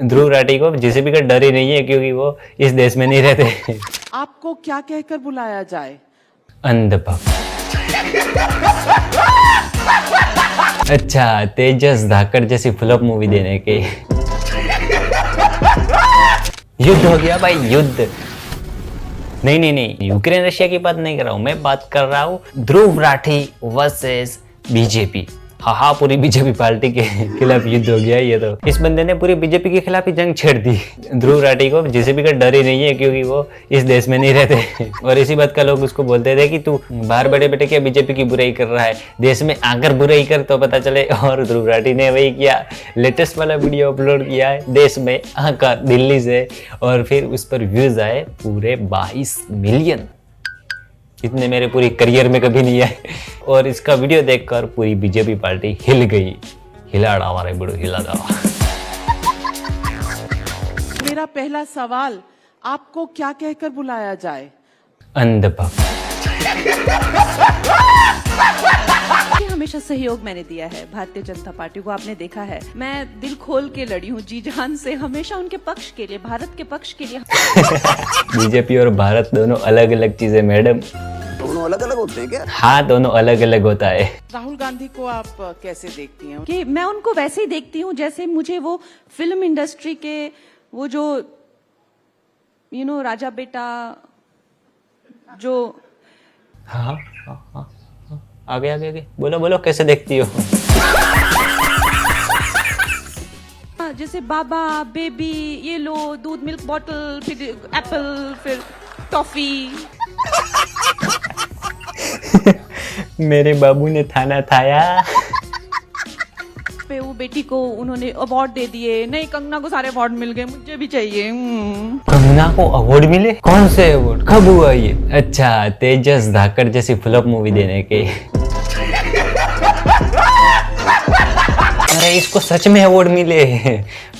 ध्रुव राठी को जेसीबी का डर ही नहीं है क्योंकि वो इस देश में नहीं रहते। आपको क्या कहकर बुलाया जाए? अंधभक्त। अच्छा, तेजस धाकड़ जैसी फ्लॉप मूवी देने के। युद्ध हो गया भाई, युद्ध। नहीं, यूक्रेन रशिया की बात नहीं कर रहा हूं, मैं बात कर रहा हूं ध्रुव राठी वर्सेस बीजेपी। हाँ, पूरी बीजेपी पार्टी के खिलाफ युद्ध हो गया ये तो। इस बंदे ने पूरी बीजेपी के खिलाफ ही जंग छेड़ दी। ध्रुव राठी को जेसीबी का डर ही नहीं है क्योंकि वो इस देश में नहीं रहते। और इसी बात का लोग उसको बोलते थे कि तू बाहर बैठे बैठे क्या बीजेपी की बुराई कर रहा है, देश में आकर बुराई कर तो पता चले। और ध्रुव राठी ने वही किया, लेटेस्ट वाला वीडियो अपलोड किया है देश में आकर दिल्ली से, और फिर उस पर व्यूज आए पूरे 22 मिलियन। इतने मेरे पूरी करियर में कभी नहीं आए। और इसका वीडियो देखकर पूरी बीजेपी पार्टी हिल गई। हिला डावा रे बुढ़ो, हिला डावा। मेरा पहला सवाल, आपको क्या कहकर बुलाया जाए? अंधभक्त। हमेशा सहयोग मैंने दिया है भारतीय जनता पार्टी को, आपने देखा है मैं दिल खोल के लड़ी हूँ, जी जान से, हमेशा उनके पक्ष के लिए, भारत के पक्ष के लिए। बीजेपी और भारत दोनों अलग अलग चीजें मैडम। दोनों अलग अलग होते हैं क्या? हाँ, दोनों अलग अलग होता है। राहुल गांधी को आप कैसे देखती हैं? कि मैं उनको वैसे ही देखती हूँ जैसे मुझे वो फिल्म इंडस्ट्री के वो जो राजा बेटा जो। हाँ, आगे बोलो कैसे देखती हो? जैसे बाबा, बेबी, ये लो दूध, मिल्क बॉटल, फिर एप्पल, फिर टॉफी। मेरे बाबू ने थाना थाया। पे वो बेटी को उन्होंने अवार्ड दे दिए। नहीं, कंगना को सारे अवार्ड मिल गए, मुझे भी चाहिए। कंगना को अवार्ड मिले? कौन से अवार्ड, कब हुआ ये? अच्छा, तेजस धाकड़ जैसी फ्लॉप मूवी देने के। अरे इसको सच में अवार्ड मिले,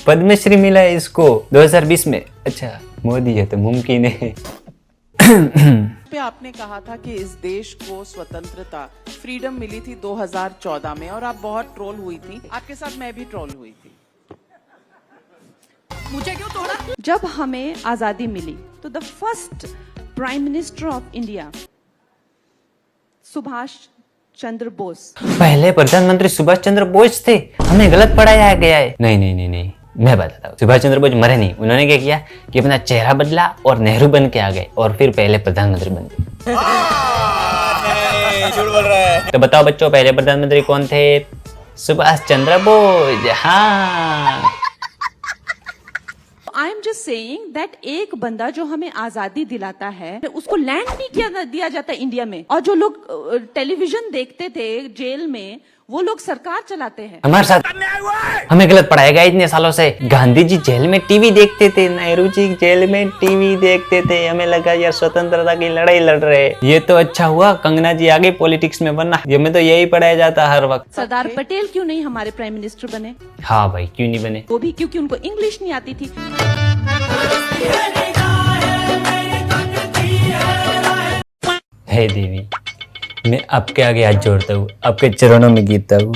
पद्मश्री मिला है इसको 2020 में। अच्छा, मोदी है तो मुमकिन है। पे आपने कहा था कि इस देश को स्वतंत्रता, फ्रीडम मिली थी 2014 में, और आप बहुत ट्रोल हुई थी। आपके साथ मैं भी ट्रोल हुई थी। मुझे क्यों तोड़ा? जब हमें आजादी मिली तो the first prime minister of India Subhash Chandra Bose. पहले प्रधानमंत्री सुभाष चंद्र बोस थे, हमें गलत पढ़ाया गया है। नहीं, मैं बताता हूँ। सुभाष चंद्र बोस मरे नहीं, उन्होंने क्या किया कि अपना चेहरा बदला और नेहरू बन के आ गए, और फिर पहले प्रधानमंत्री बन गए। झूठ बोल रहा है। तो बताओ बच्चों, पहले प्रधानमंत्री कौन थे? सुभाष चंद्र बोस। हाँ, I am just saying that एक बंदा जो हमें आजादी दिलाता है, उसको लैंड नहीं दिया जाता इंडिया में, और जो लोग टेलीविजन देखते थे जेल में, वो लोग सरकार चलाते हैं। हमारे साथ हमें गलत पढ़ाया गया इतने सालों से। गांधी जी जेल में टीवी देखते थे, नेहरू जी जेल में टीवी देखते थे, हमें लगा यार स्वतंत्रता की लड़ाई लड़ रहे। ये तो अच्छा हुआ कंगना जी आ गई पॉलिटिक्स में, वरना ये में तो यही पढ़ाया जाता हर वक्त। सरदार पटेल क्यों नहीं हमारे प्राइम मिनिस्टर बने? हाँ भाई, क्यों नहीं बने? वो भी क्योंकि उनको इंग्लिश नहीं आती थी। हे देवी, मैं आपके आगे हाथ जोड़ता हूँ, आपके चरणों में गिरता हूँ।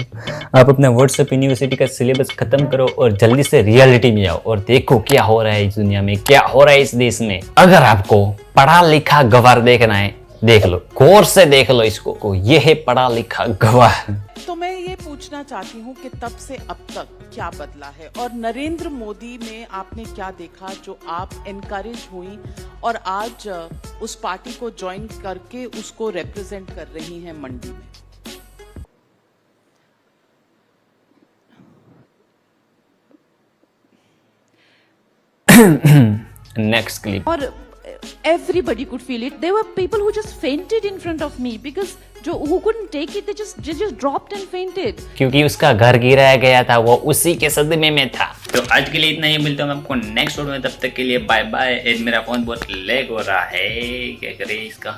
आप अपना व्हाट्सएप यूनिवर्सिटी का सिलेबस खत्म करो और जल्दी से रियलिटी में आओ और देखो क्या हो रहा है इस दुनिया में, क्या हो रहा है इस देश में। अगर आपको पढ़ा लिखा गवार देखना है, देख लो, गौर से देख लो इसको, ये है पढ़ा लिखा गवार। तो मैं ये पूछना चाहती हूँ कि तब से अब तक क्या बदला है, और नरेंद्र मोदी में आपने क्या देखा जो आप एनकरेज हुई और आज उस पार्टी को ज्वाइन करके उसको रिप्रेजेंट कर रही हैं मंडी में? Next clip. और everybody could feel it. There were people who just fainted in front of me because who couldn't take it, they just dropped and fainted. क्योंकि उसका घर गिराया गया था, वो उसी के सदमे में था। तो आज के लिए इतना ही, मिलता हूँ आपको नेक्स्ट वीडियो में, तब तक के लिए बाय बाय। मेरा फोन बहुत लैग हो रहा है, क्या करे इसका।